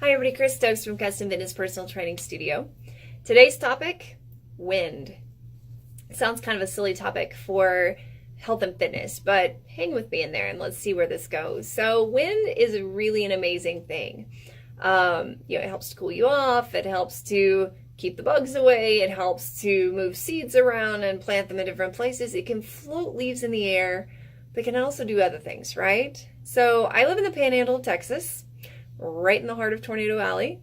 Hi everybody, Chris Stokes from Custom Fitness Personal Training Studio. Today's topic, wind. It sounds kind of a silly topic for health and fitness, but hang with me in there and let's see where this goes. So wind is really an amazing thing. It helps to cool you off, it helps to keep the bugs away, it helps to move seeds around and plant them in different places. It can float leaves in the air, but it can also do other things, right? So I live in the Panhandle of Texas, right in the heart of Tornado Alley.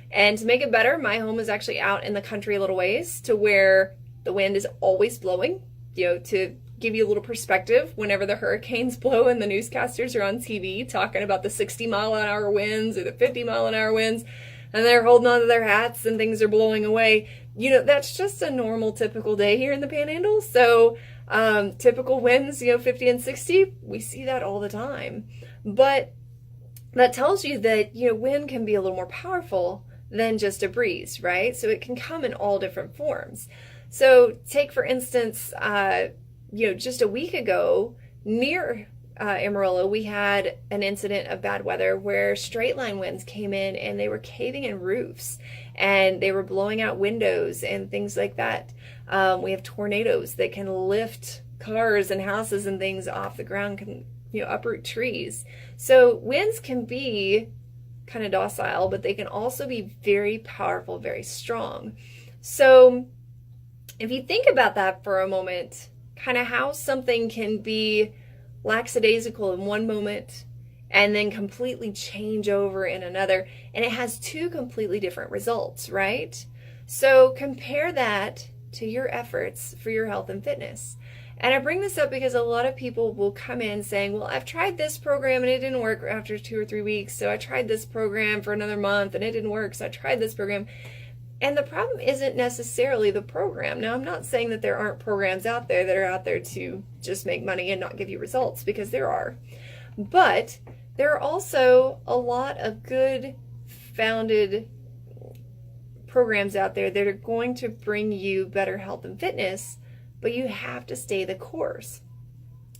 And to make it better, my home is actually out in the country a little ways to where the wind is always blowing, to give you a little perspective. Whenever the hurricanes blow and the newscasters are on TV talking about the 60-mile-an-hour winds or the 50-mile-an-hour winds, and they're holding onto their hats and things are blowing away, that's just a normal, typical day here in the Panhandle. So typical winds, 50 and 60, we see that all the time. But that tells you that, wind can be a little more powerful than just a breeze, right? So it can come in all different forms. So take, for instance, just a week ago near Amarillo, we had an incident of bad weather where straight line winds came in and they were caving in roofs and they were blowing out windows and things like that. We have tornadoes that can lift cars and houses and things off the ground, can uproot trees. So winds can be kind of docile, but they can also be very powerful, very strong. So if you think about that for a moment, kind of how something can be lackadaisical in one moment and then completely change over in another, and it has two completely different results, right? So compare that to your efforts for your health and fitness. And I bring this up because a lot of people will come in saying, well, I've tried this program and it didn't work after 2 or 3 weeks. So I tried this program for another month and it didn't work. So I tried this program. And the problem isn't necessarily the program. Now, I'm not saying that there aren't programs out there that are out there to just make money and not give you results, because there are. But there are also a lot of good founded programs out there that are going to bring you better health and fitness, but you have to stay the course.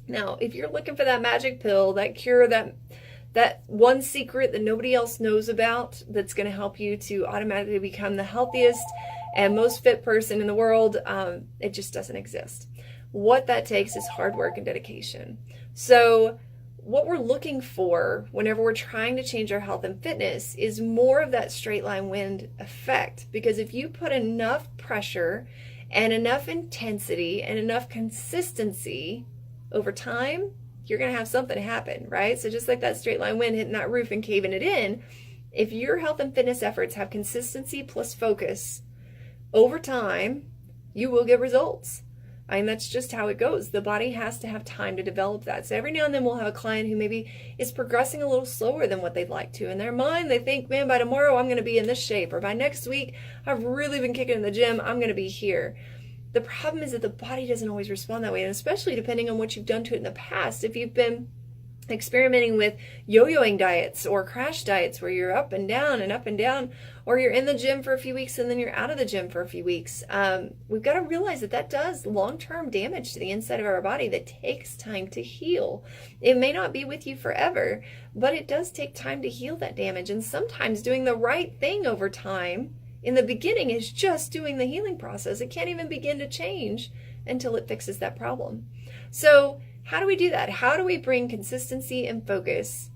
Now, if you're looking for that magic pill, that cure, that one secret that nobody else knows about that's going to help you to automatically become the healthiest and most fit person in the world, it just doesn't exist. What that takes is hard work and dedication. So what we're looking for whenever we're trying to change our health and fitness is more of that straight line wind effect, because if you put enough pressure and enough intensity and enough consistency over time, you're going to have something happen, right? So just like that straight line wind hitting that roof and caving it in, if your health and fitness efforts have consistency plus focus over time, you will get results. I mean, that's just how it goes. The body has to have time to develop that. So every now and then we'll have a client who maybe is progressing a little slower than what they'd like to. In their mind, they think, man, by tomorrow I'm going to be in this shape, or by next week I've really been kicking in the gym, I'm going to be here. The problem is that the body doesn't always respond that way, and especially depending on what you've done to it in the past. If you've been experimenting with yo-yoing diets or crash diets where you're up and down, or you're in the gym for a few weeks and then you're out of the gym for a few weeks, we've got to realize that that does long-term damage to the inside of our body that takes time to heal. It may not be with you forever, but it does take time to heal that damage, and sometimes doing the right thing over time in the beginning is just doing the healing process. It can't even begin to change until it fixes that problem. So how do we do that? How do we bring consistency and focus,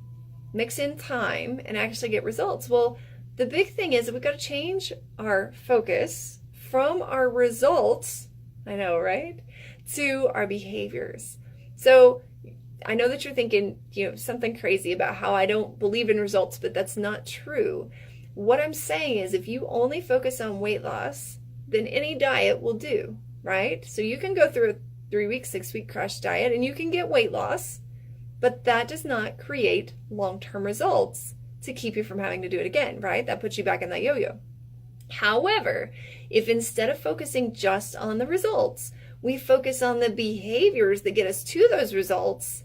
mix in time, and actually get results? Well, the big thing is that we've got to change our focus from our results, I know, right, to our behaviors. So I know that you're thinking, something crazy about how I don't believe in results, but that's not true. What I'm saying is, if you only focus on weight loss, then any diet will do, right? So you can go through a 3-week, 6-week crash diet and you can get weight loss, but that does not create long-term results to keep you from having to do it again, right? That puts you back in that yo-yo. However, if instead of focusing just on the results, we focus on the behaviors that get us to those results,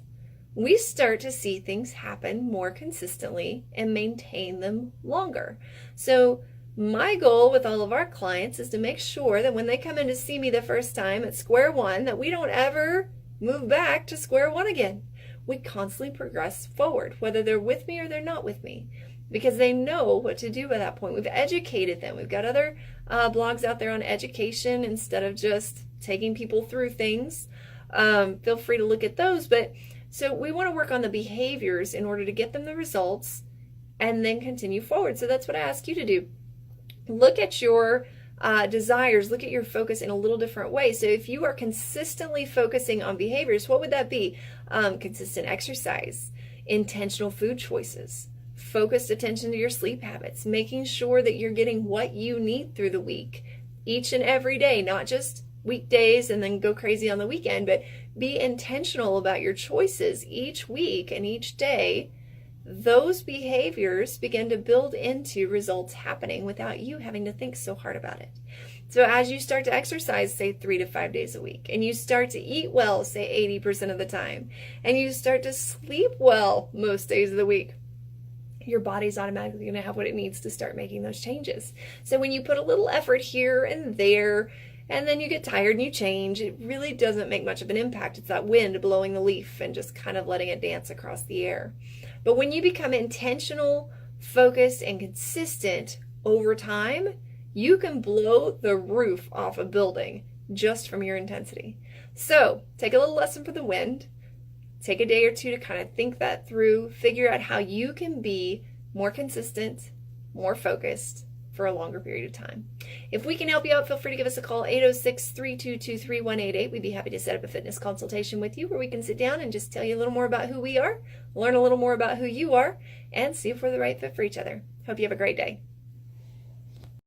we start to see things happen more consistently and maintain them longer. So my goal with all of our clients is to make sure that when they come in to see me the first time at square one, that we don't ever move back to square one again. We constantly progress forward, whether they're with me or they're not with me. because they know what to do by that point. We've educated them. We've got other blogs out there on education instead of just taking people through things. Feel free to look at those. But so we want to work on the behaviors in order to get them the results and then continue forward. So that's what I ask you to do. Look at your desires, look at your focus in a little different way. So if you are consistently focusing on behaviors, what would that be? Consistent exercise, intentional food choices, focused attention to your sleep habits, making sure that you're getting what you need through the week, each and every day, not just weekdays and then go crazy on the weekend, but be intentional about your choices each week and each day. Those behaviors begin to build into results happening without you having to think so hard about it. So as you start to exercise, say 3 to 5 days a week, and you start to eat well, say 80% of the time, and you start to sleep well most days of the week, your body's automatically going to have what it needs to start making those changes. So when you put a little effort here and there, and then you get tired and you change, it really doesn't make much of an impact. It's that wind blowing the leaf and just kind of letting it dance across the air. But when you become intentional, focused, and consistent over time, you can blow the roof off a building just from your intensity. So take a little lesson from the wind. Take a day or two to kind of think that through, figure out how you can be more consistent, more focused for a longer period of time. If we can help you out, feel free to give us a call, 806-322-3188. We'd be happy to set up a fitness consultation with you where we can sit down and just tell you a little more about who we are, learn a little more about who you are, and see if we're the right fit for each other. Hope you have a great day.